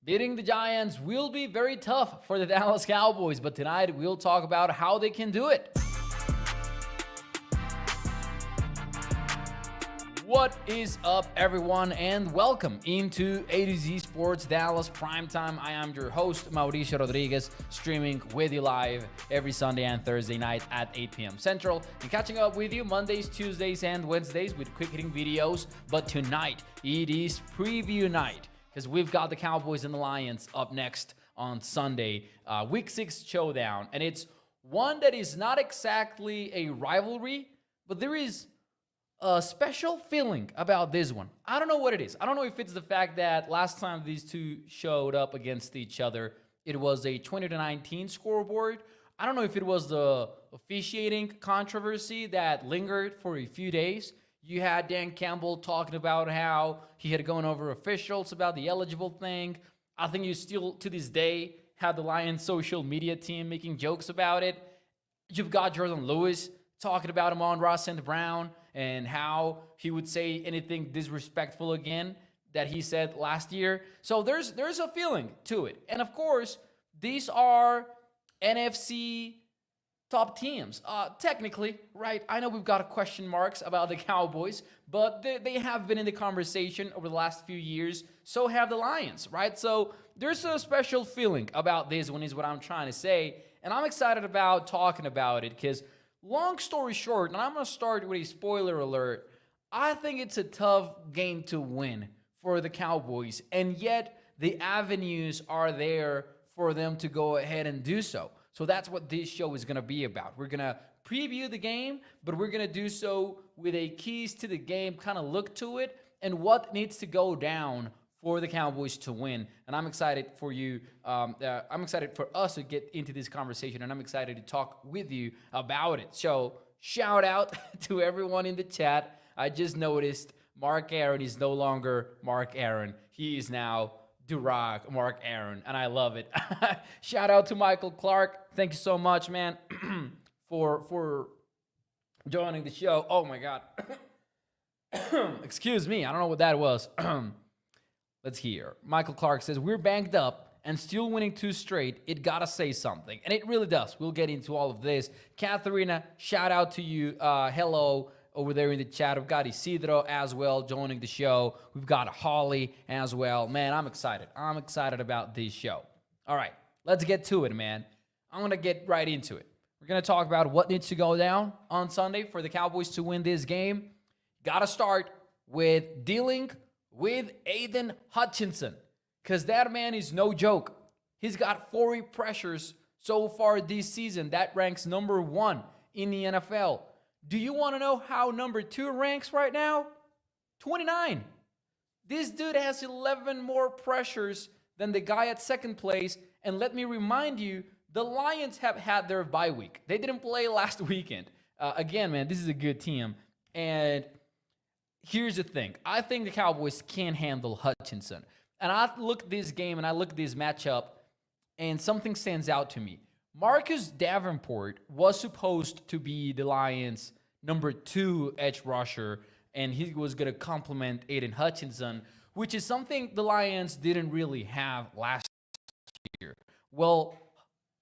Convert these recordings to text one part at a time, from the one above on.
Beating the Giants will be very tough for the Dallas Cowboys, but tonight we'll talk about how they can do it. What is up, everyone, and welcome into A to Z Sports Dallas Primetime. I am your host, Mauricio Rodriguez, streaming with you live every Sunday and Thursday night at 8 p.m. Central, and catching up with you Mondays, Tuesdays, and Wednesdays with quick-hitting videos. But tonight, it is preview night, because we've got the Cowboys and the Lions up next on Sunday, Week 6 showdown, and it's one that is not exactly a rivalry, but there is a special feeling about this one. I don't know what it is. I don't know if it's the fact that last time these two showed up against each other, it was a 20-19 scoreboard. I don't know if it was the officiating controversy that lingered for a few days. You had Dan Campbell talking about how he had gone over officials about the eligible thing. I think you still, to this day, have the Lions social media team making jokes about it. You've got Jordan Lewis talking about Amon-Ra St. Brown and how he would say anything disrespectful again that he said last year. So there's a feeling to it. And of course, these are NFC top teams. Technically, right? I know we've got question marks about the Cowboys, but they have been in the conversation over the last few years. So have the Lions, right? So there's a special feeling about this one is what I'm trying to say. And I'm excited about talking about it because long story short, and I'm going to start with a spoiler alert, I think it's a tough game to win for the Cowboys, and yet the avenues are there for them to go ahead and do so. So that's what this show is going to be about. We're going to preview the game, but we're going to do so with a keys to the game kind of look to it and what needs to go down for the Cowboys to win. And I'm excited for you. I'm excited for us to get into this conversation, and I'm excited to talk with you about it. So shout out to everyone in the chat. I just noticed Mark Aaron is no longer Mark Aaron. He is now Durag Mark Aaron, and I love it. Shout out to Michael Clark. Thank you so much, man, for joining the show. Oh my God. Excuse me. I don't know what that was. Let's hear. Michael Clark says, we're banked up and still winning 2 straight. It gotta say something. And it really does. We'll get into all of this. Katharina, shout out to you. Hello over there in the chat. We've got Isidro as well joining the show. We've got Holly as well. Man, I'm excited. I'm excited about this show. All right, let's get to it, man. I'm going to get right into it. We're going to talk about what needs to go down on Sunday for the Cowboys to win this game. Gotta start with dealing with Aiden Hutchinson, because that man is no joke. He's got 40 pressures so far this season. That ranks number 1 in the NFL. Do you want to know how number 2 ranks right now? 29. This dude has 11 more pressures than the guy at second place. And let me remind you, the Lions have had their bye week. They didn't play last weekend. Again, man, this is a good team. And here's the thing. I think the Cowboys can handle Hutchinson. And I look at this game and I look at this matchup, and something stands out to me. Marcus Davenport was supposed to be the Lions' number 2 edge rusher, and he was going to complement Aiden Hutchinson, which is something the Lions didn't really have last year. Well,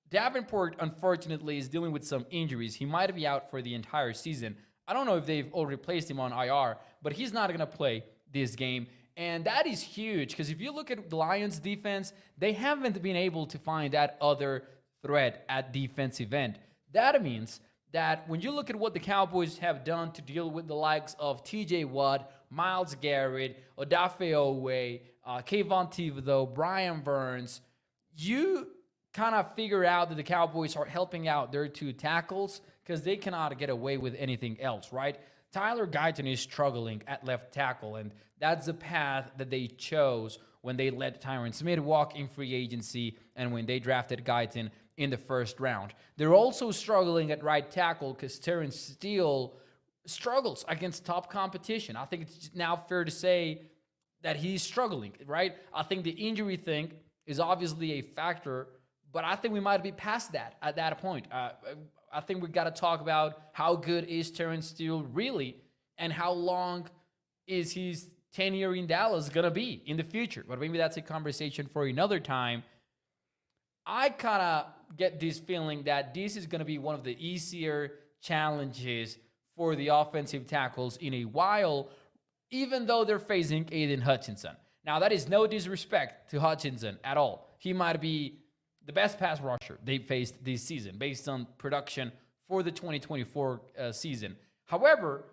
Davenport, unfortunately, is dealing with some injuries. He might be out for the entire season. I don't know if they've already placed him on IR, but he's not going to play this game. And that is huge, because if you look at the Lions defense, they haven't been able to find that other threat at defensive end. That means that when you look at what the Cowboys have done to deal with the likes of TJ Watt, Myles Garrett, Odafe Owe, Kayvon Thibodeau, Brian Burns, you kind of figure out that the Cowboys are helping out their 2 tackles because they cannot get away with anything else, right? Tyler Guyton is struggling at left tackle, and that's the path that they chose when they let Tyron Smith walk in free agency and when they drafted Guyton in the first round. They're also struggling at right tackle because Terrence Steele struggles against top competition. I think it's now fair to say that he's struggling, right? I think the injury thing is obviously a factor, but I think we might be past that at that point. I think we got to talk about how good is Terrence Steele really, and how long is his tenure in Dallas going to be in the future. But maybe that's a conversation for another time. I kind of get this feeling that this is going to be one of the easier challenges for the offensive tackles in a while, even though they're facing Aiden Hutchinson. Now, that is no disrespect to Hutchinson at all. He might be the best pass rusher they faced this season based on production for the 2024 season. However,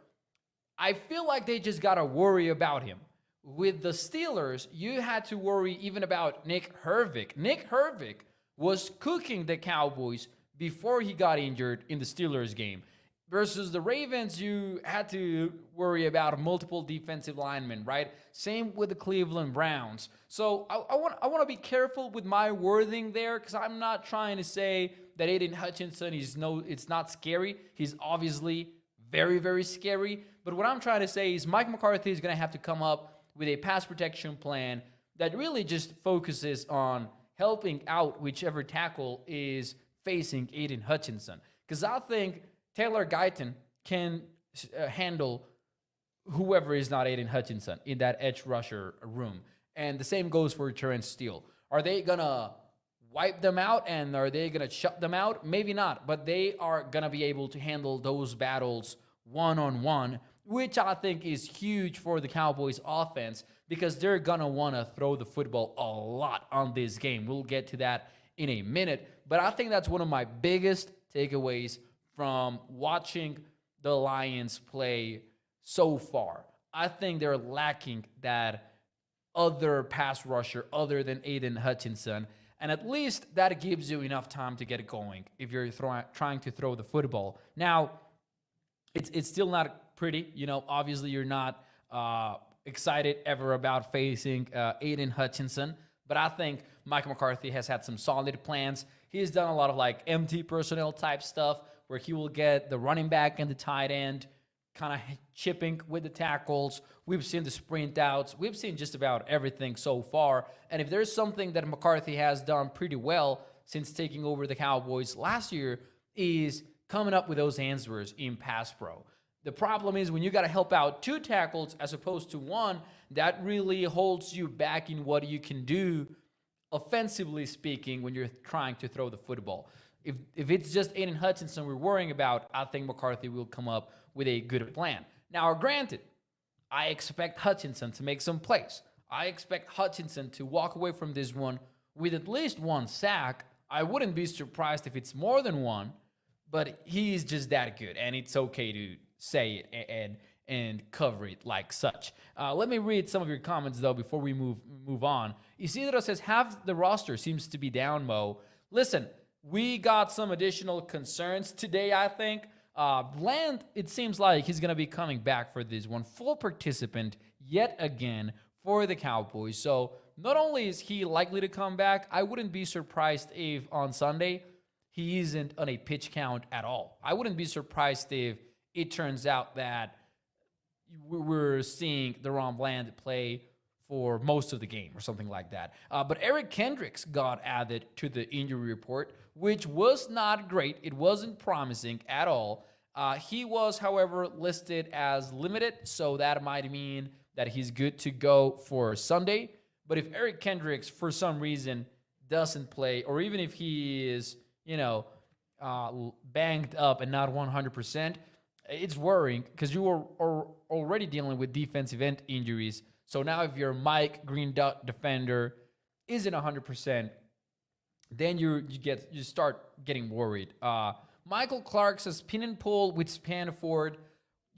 I feel like they just got to worry about him. With the Steelers, you had to worry even about Nick Herbig. Nick Herbig was cooking the Cowboys before he got injured in the Steelers game. Versus the Ravens, you had to worry about multiple defensive linemen, right? Same with the Cleveland Browns. So I want to be careful with my wording there, because I'm not trying to say that Aiden Hutchinson it's not scary. He's obviously very, very scary. But what I'm trying to say is Mike McCarthy is going to have to come up with a pass protection plan that really just focuses on helping out whichever tackle is facing Aiden Hutchinson. Because I think Taylor Guyton can handle whoever is not Aiden Hutchinson in that edge rusher room. And the same goes for Terrence Steele. Are they going to wipe them out and are they going to shut them out? Maybe not, but they are going to be able to handle those battles one-on-one, which I think is huge for the Cowboys offense because they're going to want to throw the football a lot on this game. We'll get to that in a minute, but I think that's one of my biggest takeaways from watching the Lions play so far. I think they're lacking that other pass rusher other than Aiden Hutchinson, and at least that gives you enough time to get it going if you're trying to throw the football. Now, it's still not pretty. Obviously you're not excited ever about facing Aiden Hutchinson, but I think Mike McCarthy has had some solid plans. He's done a lot of empty personnel type stuff where he will get the running back and the tight end kind of chipping with the tackles. We've seen the sprint outs. We've seen just about everything so far. And if there's something that McCarthy has done pretty well since taking over the Cowboys last year is coming up with those answers in pass pro. The problem is when you got to help out two tackles as opposed to one, that really holds you back in what you can do offensively speaking when you're trying to throw the football. If it's just Aiden Hutchinson we're worrying about, I think McCarthy will come up with a good plan. Now, granted, I expect Hutchinson to make some plays. I expect Hutchinson to walk away from this one with at least one sack. I wouldn't be surprised if it's more than one, but he's just that good, and it's okay to say it and cover it like such. Let me read some of your comments, though, before we move on. Isidro says, half the roster seems to be down, Mo. Listen, we got some additional concerns today, I think. Bland, it seems like he's going to be coming back for this one. Full participant yet again for the Cowboys. So not only is he likely to come back, I wouldn't be surprised if on Sunday he isn't on a pitch count at all. I wouldn't be surprised if it turns out that we're seeing Deron Bland play for most of the game or something like that. But Eric Kendricks got added to the injury report, which was not great. It wasn't promising at all. He was, however, listed as limited, so that might mean that he's good to go for Sunday. But if Eric Kendricks, for some reason, doesn't play, or even if he is, banged up and not 100%, it's worrying because you are already dealing with defensive end injuries. So now if your Mike Green Dot defender isn't 100%, then you start getting worried. Michael Clark says pin and pull with Spanford.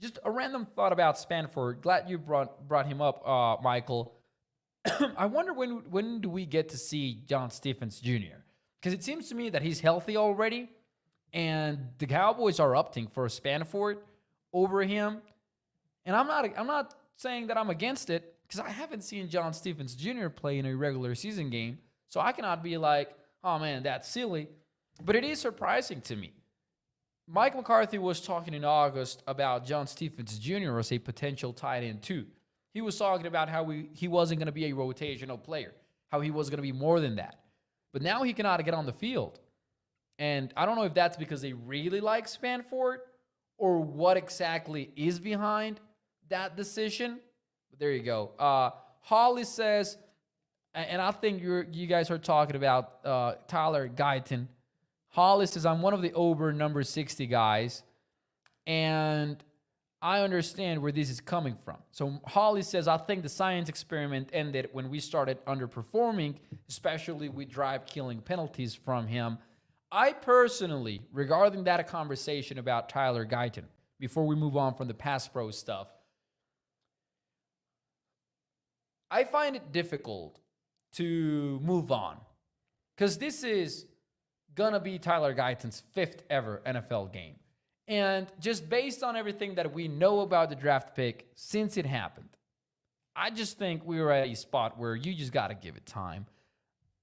Just a random thought about Spanford. Glad you brought him up, Michael. I wonder when do we get to see John Stephens Jr. Because it seems to me that he's healthy already, and the Cowboys are opting for Spanford over him. And I'm not saying that I'm against it because I haven't seen John Stephens Jr. play in a regular season game, so I cannot be like, oh man, that's silly. But it is surprising to me. Mike McCarthy was talking in August about John Stephens Jr. as a potential tight end too. He was talking about how he wasn't going to be a rotational player, how he was going to be more than that. But now he cannot get on the field. And I don't know if that's because they really like Spanford or what exactly is behind that decision. But there you go. Holly says, and I think you guys are talking about Tyler Guyton. Holly says, I'm one of the over number 60 guys, and I understand where this is coming from. So Holly says, I think the science experiment ended when we started underperforming, especially with drive-killing penalties from him. I personally, regarding that conversation about Tyler Guyton, before we move on from the pass pro stuff, I find it difficult to move on because this is going to be Tyler Guyton's 5th ever NFL game. And just based on everything that we know about the draft pick since it happened, I just think we were at a spot where you just got to give it time.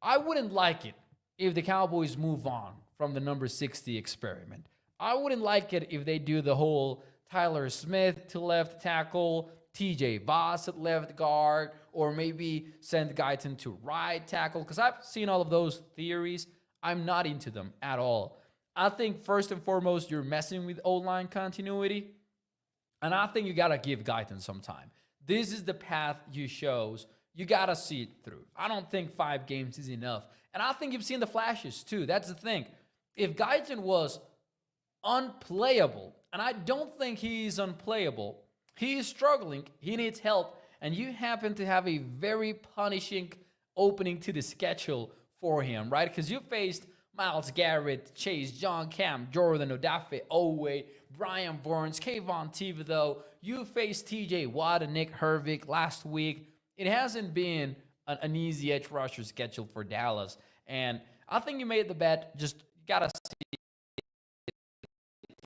I wouldn't like it if the Cowboys move on from the number 60 experiment. I wouldn't like it if they do the whole Tyler Smith to left tackle, TJ Voss at left guard, or maybe send Guyton to right tackle, because I've seen all of those theories. I'm not into them at all. I think first and foremost, you're messing with O-line continuity, and I think you got to give Guyton some time. This is the path you chose. You got to see it through. I don't think 5 games is enough. And I think you've seen the flashes too. That's the thing. If Guyton was unplayable, and I don't think he's unplayable, he is struggling, he needs help, and you happen to have a very punishing opening to the schedule for him, right? Because you faced Myles Garrett, Chase John, Cam Jordan, Odafe Owe, Brian Burns, Kayvon Thibodeau. You faced TJ Watt and Nick Herbig last week. It hasn't been an easy edge rusher schedule for Dallas. And I think you made the bet. Just got to see it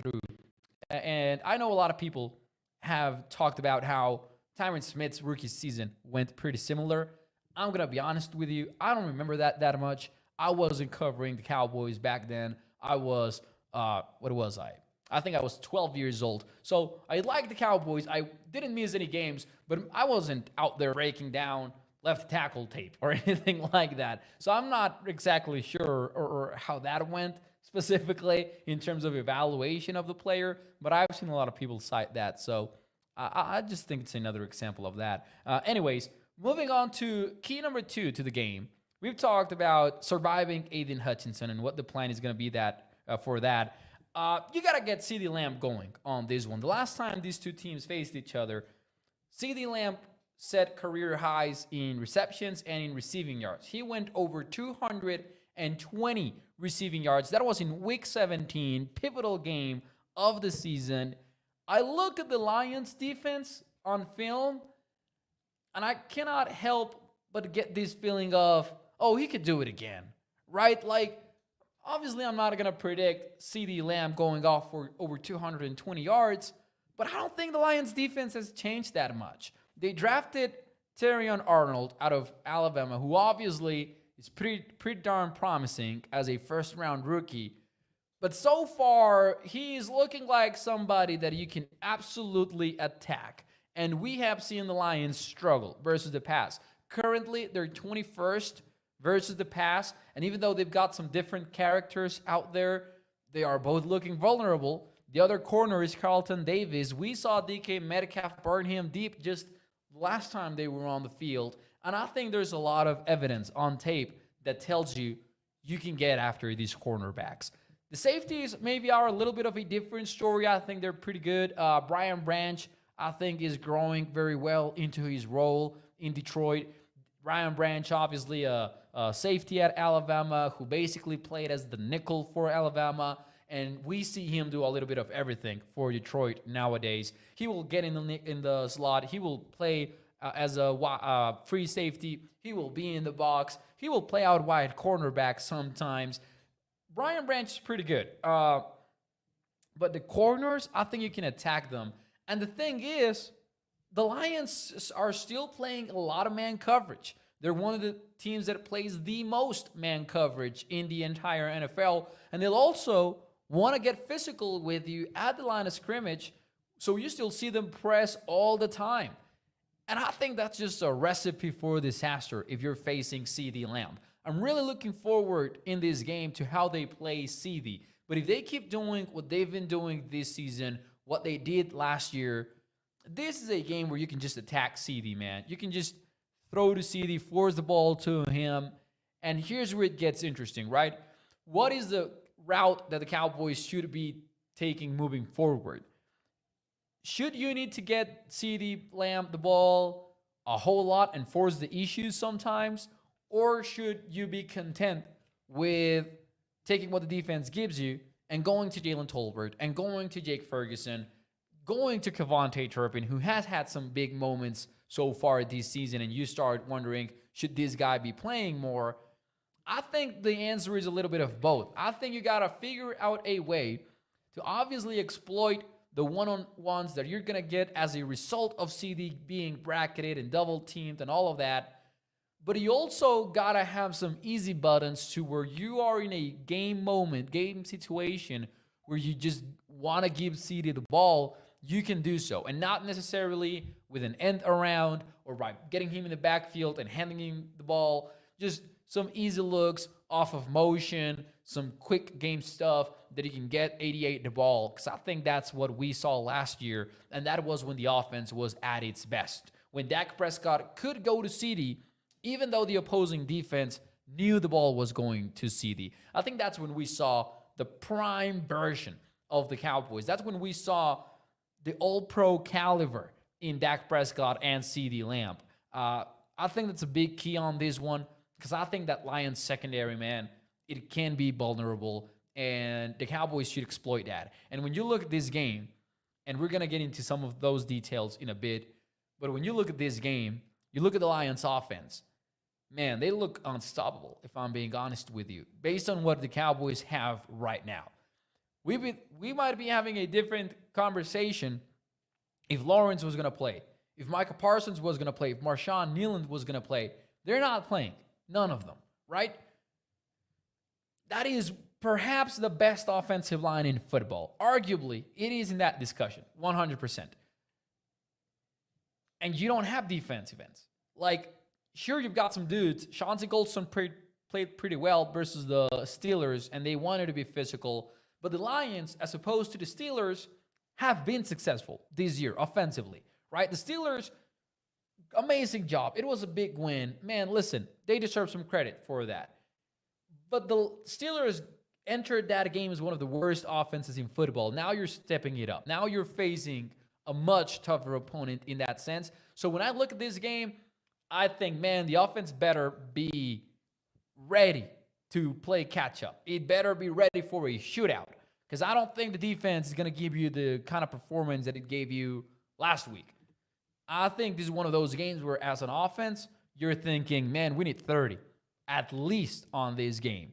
through. And I know a lot of people have talked about how Tyron Smith's rookie season went pretty similar. I'm going to be honest with you. I don't remember that much. I wasn't covering the Cowboys back then. I was, what was I? I think I was 12 years old. So I liked the Cowboys. I didn't miss any games, but I wasn't out there breaking down left tackle tape or anything like that. So I'm not exactly sure or how that went specifically in terms of evaluation of the player, but I've seen a lot of people cite that. So I just think it's another example of that. Anyways, moving on to key number 2 to the game. We've talked about surviving Aiden Hutchinson and what the plan is going to be for that. You got to get CeeDee Lamb going on this one. The last time these two teams faced each other, CeeDee Lamb set career highs in receptions and in receiving yards. He went over 220 receiving yards. That was in Week 17, pivotal game of the season. I looked at the Lions defense on film, and I cannot help but get this feeling of, oh, he could do it again, right? Like, obviously, I'm not going to predict CeeDee Lamb going off for over 220 yards, but I don't think the Lions defense has changed that much. They drafted Terrion Arnold out of Alabama, who obviously is pretty darn promising as a first-round rookie. But so far, he's looking like somebody that you can absolutely attack. And we have seen the Lions struggle versus the pass. Currently, they're 21st versus the pass. And even though they've got some different characters out there, they are both looking vulnerable. The other corner is Carlton Davis. We saw DK Metcalf burn him deep just last time they were on the field. And I think there's a lot of evidence on tape that tells you you can get after these cornerbacks. The safeties maybe are a little bit of a different story. I think they're pretty good. Brian Branch, I think, is growing very well into his role in Detroit. Brian Branch, obviously a safety at Alabama who basically played as the nickel for Alabama. And we see him do a little bit of everything for Detroit nowadays. He will get in the slot. He will play as a free safety. He will be in the box. He will play out wide cornerback sometimes. Brian Branch is pretty good. But the corners, I think you can attack them. And the thing is, the Lions are still playing a lot of man coverage. They're one of the teams that plays the most man coverage in the entire NFL. And they'll also want to get physical with you at the line of scrimmage, so you still see them press all the time. And I think that's just a recipe for disaster if you're facing CeeDee Lamb. I'm really looking forward in this game to how they play CeeDee. But if they keep doing what they've been doing this season, what they did last year, this is a game where you can just attack CD, man. You can just throw to CD, force the ball to him. And here's where it gets interesting, right? What is the route that the Cowboys should be taking moving forward? Should you need to get CD Lamb the ball a whole lot and force the issues sometimes? Or should you be content with taking what the defense gives you and going to Jalen Tolbert and going to Jake Ferguson, going to Kevontae Turpin, who has had some big moments so far this season, and you start wondering, should this guy be playing more? I think the answer is a little bit of both. I think you got to figure out a way to obviously exploit the one-on-ones that you're going to get as a result of CD being bracketed and double-teamed and all of that. But you also got to have some easy buttons to where you are in a game moment, game situation, where you just want to give CD the ball, you can do so. And not necessarily with an end around or by getting him in the backfield and handing him the ball. Just some easy looks off of motion, some quick game stuff that you can get 88 the ball. Because I think that's what we saw last year. And that was when the offense was at its best. When Dak Prescott could go to CD, even though the opposing defense knew the ball was going to CD. I think that's when we saw the prime version of the Cowboys. That's when we saw the all-pro caliber in Dak Prescott and CD Lamb. I think that's a big key on this one because I think that Lions secondary, man, it can be vulnerable, and the Cowboys should exploit that. And when you look at this game, and we're going to get into some of those details in a bit, but when you look at this game, you look at the Lions offense, man, they look unstoppable, if I'm being honest with you, based on what the Cowboys have right now. We might be having a different conversation if Lawrence was going to play, if Micah Parsons was going to play, if Marshawn Nealand was going to play. They're not playing. None of them, right? That is perhaps the best offensive line in football. Arguably, it is in that discussion, 100%. And you don't have defensive ends. Like, sure, you've got some dudes. Chauncey Goldston played pretty well versus the Steelers, and they wanted to be physical. But the Lions, as opposed to the Steelers, have been successful this year offensively, right? The Steelers, amazing job. It was a big win. Man, listen, they deserve some credit for that. But the Steelers entered that game as one of the worst offenses in football. Now you're stepping it up. Now you're facing a much tougher opponent in that sense. So when I look at this game, I think, man, the offense better be ready to play catch-up. It better be ready for a shootout because I don't think the defense is going to give you the kind of performance that it gave you last week. I think this is one of those games where, as an offense, you're thinking, man, we need 30 at least on this game.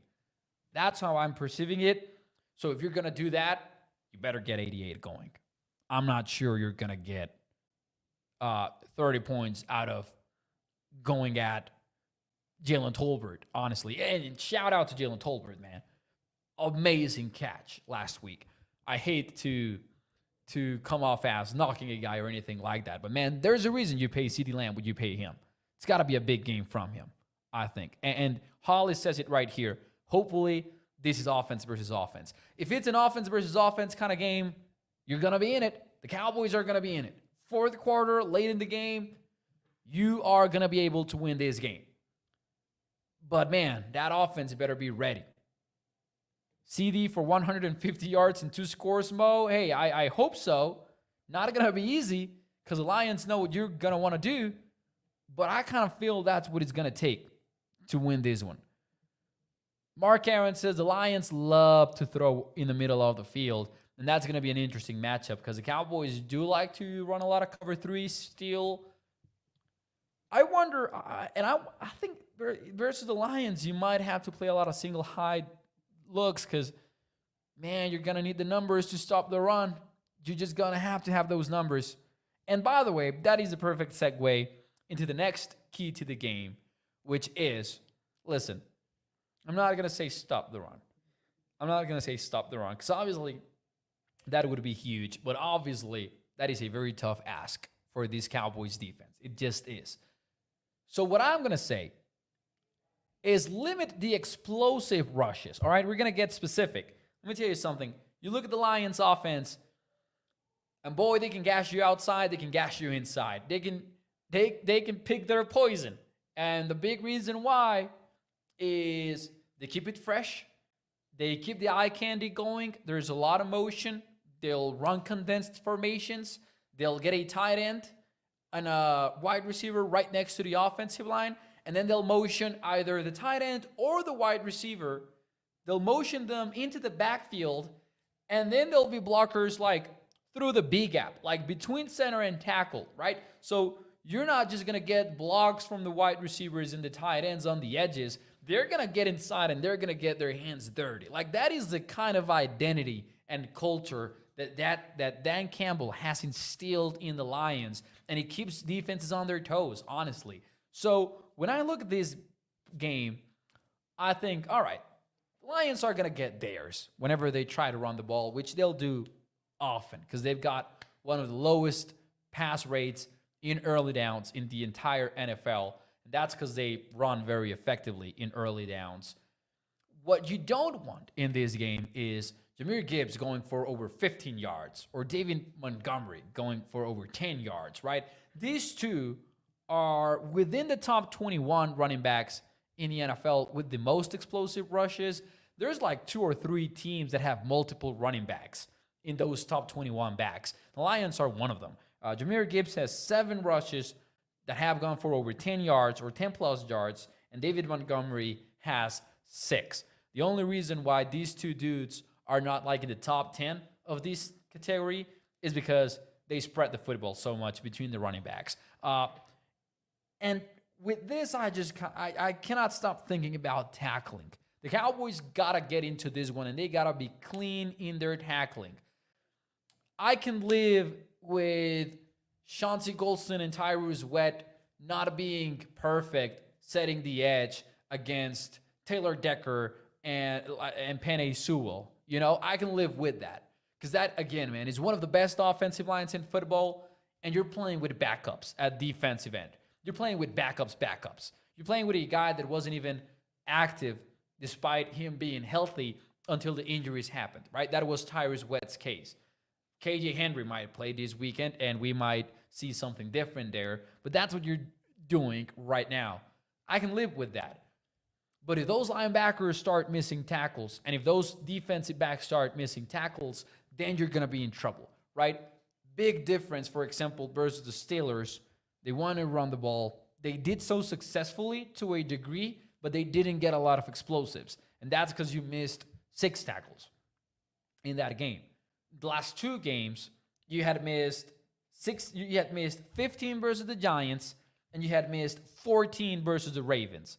That's how I'm perceiving it. So if you're going to do that, you better get 88 going. I'm not sure you're going to get 30 points out of going at Jalen Tolbert, honestly. And shout out to Jalen Tolbert, man. Amazing catch last week. I hate to come off as knocking a guy or anything like that. But, man, there's a reason you pay CeeDee Lamb when you pay him. It's got to be a big game from him, I think. And Holly says it right here. Hopefully, this is offense versus offense. If it's an offense versus offense kind of game, you're going to be in it. The Cowboys are going to be in it. Fourth quarter, late in the game, you are going to be able to win this game. But, man, that offense better be ready. CD for 150 yards and 2 scores, Mo. Hey, I hope so. Not going to be easy because the Lions know what you're going to want to do. But I kind of feel that's what it's going to take to win this one. Mark Aaron says the Lions love to throw in the middle of the field. And that's going to be an interesting matchup because the Cowboys do like to run a lot of cover 3 still. I wonder, and I think versus the Lions, you might have to play a lot of single high looks because, man, you're going to need the numbers to stop the run. You're just going to have those numbers. And by the way, that is the perfect segue into the next key to the game, which is, listen, I'm not going to say stop the run. I'm not going to say stop the run because obviously that would be huge. But obviously that is a very tough ask for this Cowboys defense. It just is. So what I'm going to say is limit the explosive rushes. All right, we're going to get specific. Let me tell you something. You look at the Lions offense, And boy, they can gash you outside, they can gash you inside. They can pick their poison. And the big reason why is they keep it fresh. They keep the eye candy going. There's a lot of motion. They'll run condensed formations. They'll get a tight end and a wide receiver right next to the offensive line. And then they'll motion either the tight end or the wide receiver. They'll motion them into the backfield. And then there'll be blockers like through the B gap, like between center and tackle, right? So you're not just going to get blocks from the wide receivers and the tight ends on the edges. They're going to get inside and they're going to get their hands dirty. Like that is the kind of identity and culture that Dan Campbell has instilled in the Lions, and it keeps defenses on their toes, honestly. So when I look at this game, I think, all right, the Lions are going to get theirs whenever they try to run the ball, which they'll do often because they've got one of the lowest pass rates in early downs in the entire NFL. And that's because they run very effectively in early downs. What you don't want in this game is Jahmyr Gibbs going for over 15 yards or David Montgomery going for over 10 yards, right? These two are within the top 21 running backs in the NFL with the most explosive rushes. There's like 2 or 3 teams that have multiple running backs in those top 21 backs. The Lions are one of them. Jahmyr Gibbs has 7 rushes that have gone for over 10 yards or 10 plus yards, and David Montgomery has 6. The only reason why these two dudes are not like in the top 10 of this category is because they spread the football so much between the running backs. And with this, I cannot stop thinking about tackling. The Cowboys got to get into this one, and they got to be clean in their tackling. I can live with Chauncey Golston and Tyrus Wett not being perfect, setting the edge against Taylor Decker and Penei Sewell. You know, I can live with that. Because that, again, man, is one of the best offensive lines in football, and you're playing with backups at defensive end. You're playing with backups. You're playing with a guy that wasn't even active despite him being healthy until the injuries happened, right? That was Tyrus Wett's case. KJ Henry might play this weekend, and we might see something different there. But that's what you're doing right now. I can live with that. But if those linebackers start missing tackles, and if those defensive backs start missing tackles, then you're going to be in trouble, right? Big difference, for example, versus the Steelers. They want to run the ball. They did so successfully to a degree, but they didn't get a lot of explosives. And that's because you missed 6 tackles in that game. The last 2 games, you had missed 15 versus the Giants, and you had missed 14 versus the Ravens.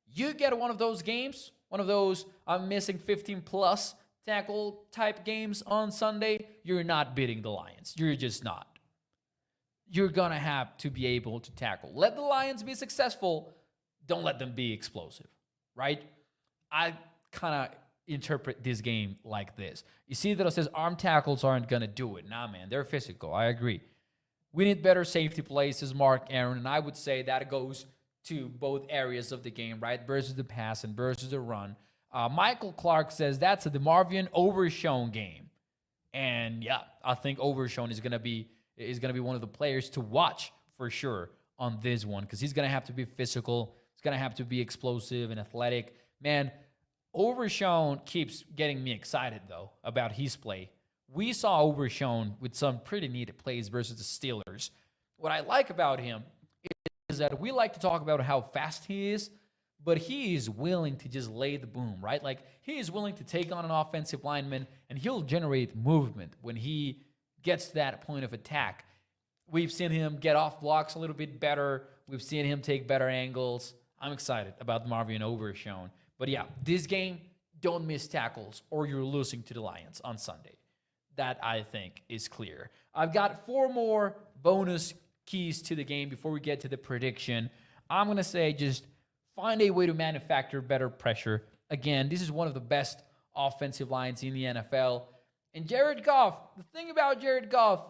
You get one of those games, one of those I'm missing 15 plus tackle type games on Sunday, you're not beating the Lions. You're just not. You're going to have to be able to tackle. Let the Lions be successful. Don't let them be explosive, right? I kind of interpret this game like this. You see that it says arm tackles aren't going to do it. Nah, man, they're physical. I agree. We need better safety plays, says Mark Aaron, and I would say that goes to both areas of the game, right? Versus the pass and versus the run. Michael Clark says that's a DeMarvion Overshown game. And yeah, I think Overshown is gonna be one of the players to watch for sure on this one, because he's gonna have to be physical, he's gonna have to be explosive and athletic. Man, Overshown keeps getting me excited though about his play. We saw Overshown with some pretty neat plays versus the Steelers. What I like about him is that we like to talk about how fast he is, but he is willing to just lay the boom, right? Like, he is willing to take on an offensive lineman, and he'll generate movement when he gets to that point of attack. We've seen him get off blocks a little bit better. We've seen him take better angles. I'm excited about Marvin Overshown. But yeah, this game, don't miss tackles or you're losing to the Lions on Sunday. That, I think, is clear. I've got 4 more bonus keys to the game before we get to the prediction. I'm going to say just find a way to manufacture better pressure. Again, this is one of the best offensive lines in the NFL. And Jared Goff, the thing about Jared Goff,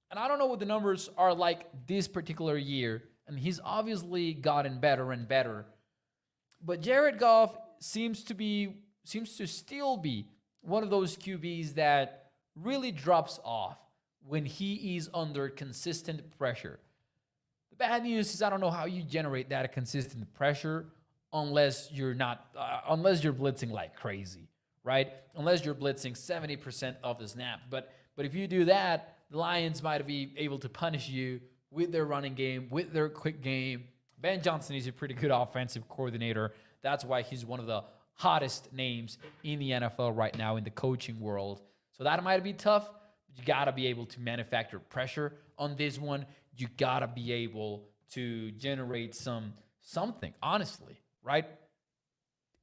and I don't know what the numbers are like this particular year, and he's obviously gotten better and better, but Jared Goff seems to still be one of those QBs that really drops off when he is under consistent pressure. The bad news is I don't know how you generate that consistent pressure unless you're blitzing like crazy, right? Unless you're blitzing 70% of the snap. But if you do that, the Lions might be able to punish you with their running game, with their quick game. Ben Johnson is a pretty good offensive coordinator. That's why he's one of the hottest names in the NFL right now in the coaching world. So that might be tough, but you got to be able to manufacture pressure on this one. You got to be able to generate something, honestly, right?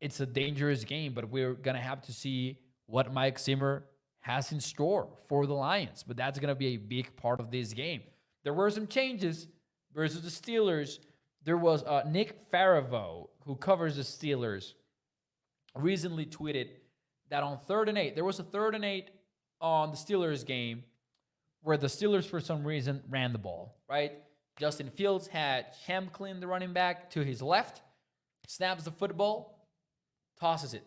It's a dangerous game, but we're going to have to see what Mike Zimmer has in store for the Lions. But that's going to be a big part of this game. There were some changes versus the Steelers. There was Nick Farivo, who covers the Steelers, recently tweeted that on 3rd and 8, there was a 3rd and 8 on the Steelers game where the Steelers, for some reason, ran the ball, right? Justin Fields had Hamklin, the running back, to his left, snaps the football, tosses it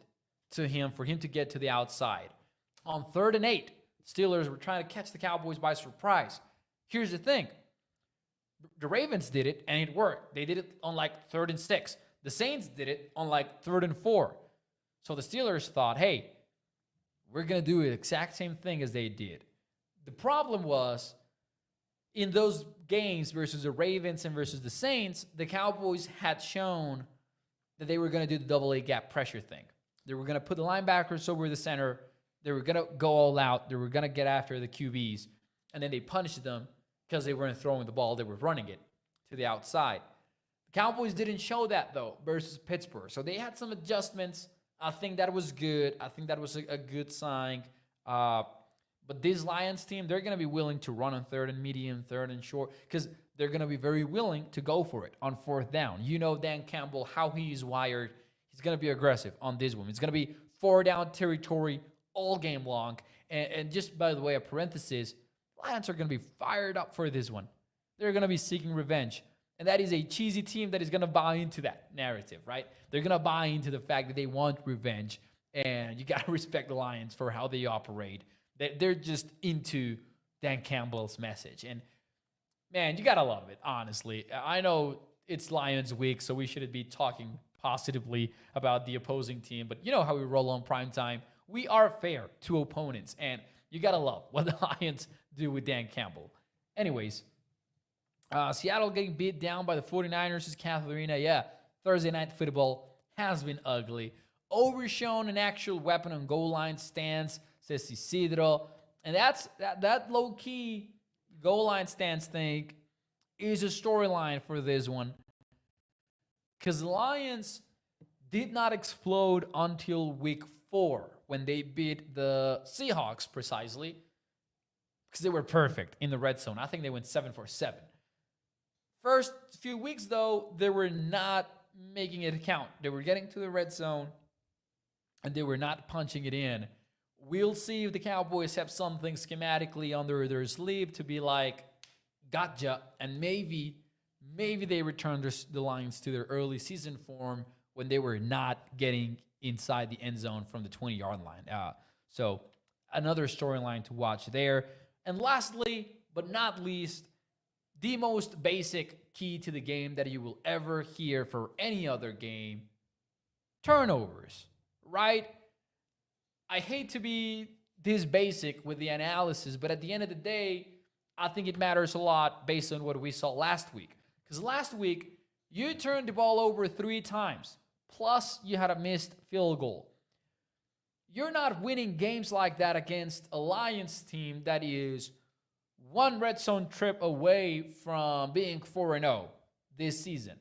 to him for him to get to the outside. On 3rd and 8, Steelers were trying to catch the Cowboys by surprise. Here's the thing. The Ravens did it, and it worked. They did it on like 3rd and 6. The Saints did it on like 3rd and 4. So the Steelers thought, hey, we're going to do the exact same thing as they did. The problem was, in those games versus the Ravens and versus the Saints, the Cowboys had shown that they were going to do the double A gap pressure thing. They were going to put the linebackers over the center. They were going to go all out. They were going to get after the QBs. And then they punished them because they weren't throwing the ball. They were running it to the outside. The Cowboys didn't show that, though, versus Pittsburgh. So they had some adjustments. I think that was good. I think that was a good sign. But this Lions team, they're going to be willing to run on 3rd and medium, 3rd and short, because they're going to be very willing to go for it on 4th down. You know Dan Campbell, how he is wired. He's going to be aggressive on this one. It's going to be 4-down territory all game long. And just by the way, a parenthesis, Lions are going to be fired up for this one. They're going to be seeking revenge. And that is a cheesy team that is going to buy into that narrative, right? They're going to buy into the fact that they want revenge. And you got to respect the Lions for how they operate. They're just into Dan Campbell's message. And, man, you got to love it, honestly. I know it's Lions week, so we shouldn't be talking positively about the opposing team. But you know how we roll on primetime. We are fair to opponents. And you got to love what the Lions do with Dan Campbell. Anyways, Seattle getting beat down by the 49ers is Catharina. Yeah, Thursday night football has been ugly. Overshown an actual weapon on goal line stance, says Isidro. And that low-key goal line stance thing is a storyline for this one. Because the Lions did not explode until week 4 when they beat the Seahawks precisely. Because they were perfect in the red zone. I think they went 7 for 7. First few weeks, though, they were not making it count. They were getting to the red zone, and they were not punching it in. We'll see if the Cowboys have something schematically under their sleeve to be like, gotcha, and maybe they return the Lions to their early season form when they were not getting inside the end zone from the 20-yard line. So another storyline to watch there. And lastly, but not least, the most basic key to the game that you will ever hear for any other game, turnovers, right? I hate to be this basic with the analysis, but at the end of the day, I think it matters a lot based on what we saw last week. Because last week, you turned the ball over 3 times, plus you had a missed field goal. You're not winning games like that against a Lions team that is one red zone trip away from being 4-0 this season.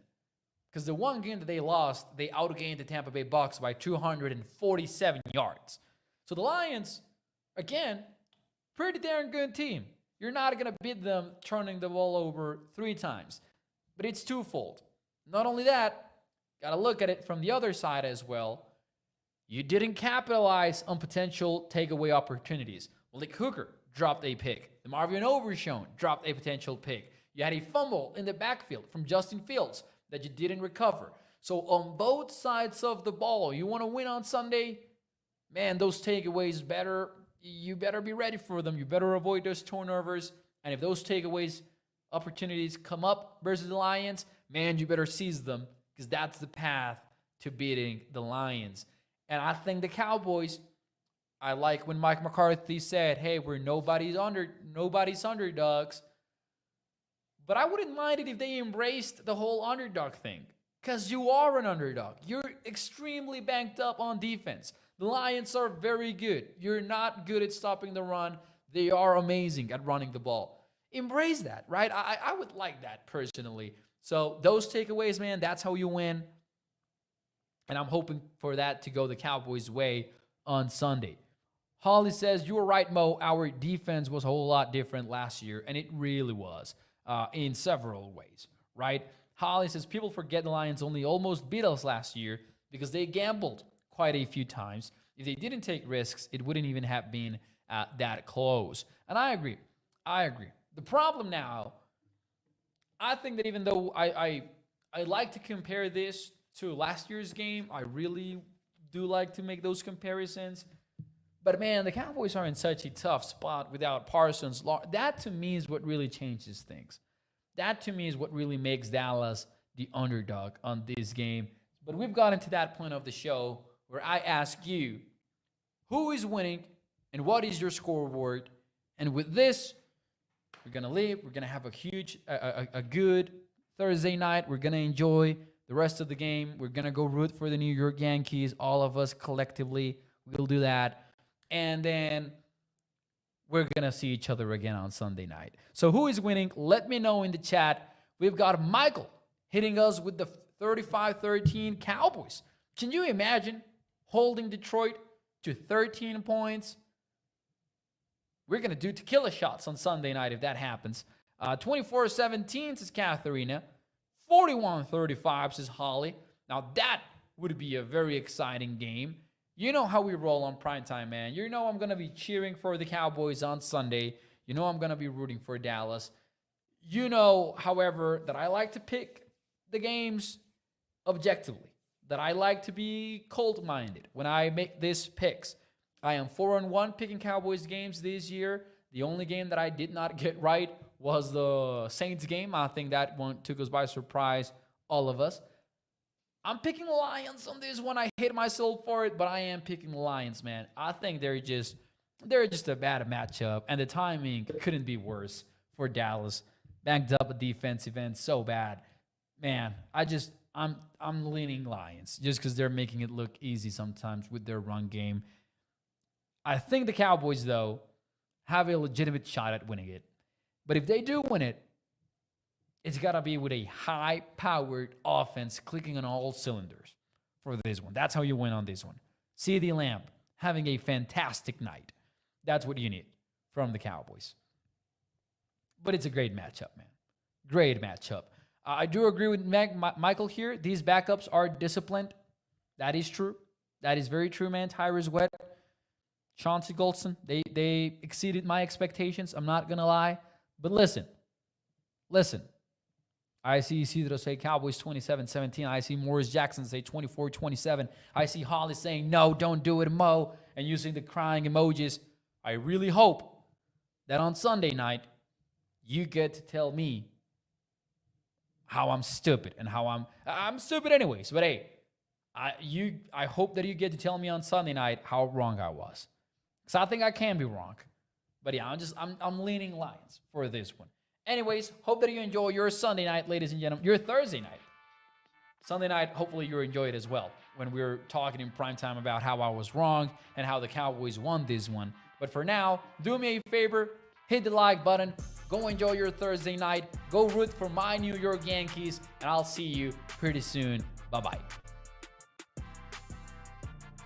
Because the one game that they lost, they outgained the Tampa Bay Bucks by 247 yards. So the Lions, again, pretty darn good team. You're not going to beat them turning the ball over 3 times. But it's twofold. Not only that, got to look at it from the other side as well. You didn't capitalize on potential takeaway opportunities. Malik Hooker dropped a pick. DeMarvion Overshown dropped a potential pick. You had a fumble in the backfield from Justin Fields that you didn't recover. So on both sides of the ball, you want to win on Sunday? Man, those takeaways better you better be ready for them. You better avoid those turnovers. And if those takeaways opportunities come up versus the Lions, man, you better seize them because that's the path to beating the Lions. And I think the Cowboys, I like when Mike McCarthy said, hey, we're nobody's underdogs. But I wouldn't mind it if they embraced the whole underdog thing. Because you are an underdog. You're extremely banked up on defense. The Lions are very good. You're not good at stopping the run. They are amazing at running the ball. Embrace that, right? I would like that personally. So those takeaways, man, that's how you win. And I'm hoping for that to go the Cowboys' way on Sunday. Holly says, you were right, Mo. Our defense was a whole lot different last year, and it really was in several ways, right? Holly says, people forget the Lions only almost beat us last year because they gambled quite a few times. If they didn't take risks, it wouldn't even have been that close. And I agree. The problem now, I think that even though I like to compare this to last year's game, I really do like to make those comparisons. But man, the Cowboys are in such a tough spot without Parsons. That to me is what really changes things. That to me is what really makes Dallas the underdog on this game. But we've gotten to that point of the show where I ask you, who is winning and what is your scoreboard? And with this, we're going to leave. We're going to have a good Thursday night. We're going to enjoy the rest of the game. We're going to go root for the New York Yankees. All of us collectively will do that. And then we're going to see each other again on Sunday night. So who is winning? Let me know in the chat. We've got Michael hitting us with the 35-13 Cowboys. Can you imagine holding Detroit to 13 points? We're going to do tequila shots on Sunday night if that happens. 24-17 says Katharina. 41-35 says Holly. Now that would be a very exciting game. You know how we roll on primetime, man. You know I'm going to be cheering for the Cowboys on Sunday. You know I'm going to be rooting for Dallas. You know, however, that I like to pick the games objectively. That I like to be cold-minded when I make these picks. I am 4-1 picking Cowboys games this year. The only game that I did not get right was the Saints game. I think that one took us by surprise, all of us. I'm picking the Lions on this one. I hate myself for it, but I am picking the Lions, man. I think they're just a bad matchup, and the timing couldn't be worse for Dallas. Banked up a defensive end so bad. Man, I'm leaning Lions just because they're making it look easy sometimes with their run game. I think the Cowboys, though, have a legitimate shot at winning it. But if they do win it, it's got to be with a high-powered offense clicking on all cylinders for this one. That's how you win on this one. CeeDee Lamb having a fantastic night. That's what you need from the Cowboys. But it's a great matchup, man. Great matchup. I do agree with Michael here. These backups are disciplined. That is true. That is very true, man. Tyrus Wett, Chauncey Golston, they exceeded my expectations. I'm not going to lie. But listen. I see Isidro say Cowboys 27-17. I see Morris Jackson say 24-27. I see Holly saying, no, don't do it, Mo, and using the crying emojis. I really hope that on Sunday night, you get to tell me how I'm stupid and how I'm stupid anyways. But hey, I hope that you get to tell me on Sunday night how wrong I was. Because I think I can be wrong. But yeah, I'm leaning Lions for this one. Anyways, hope that you enjoy your Sunday night, ladies and gentlemen. Your Thursday night. Sunday night, hopefully you enjoy it as well. When we're talking in primetime about how I was wrong and how the Cowboys won this one. But for now, do me a favor. Hit the like button. Go enjoy your Thursday night. Go root for my New York Yankees. And I'll see you pretty soon. Bye-bye.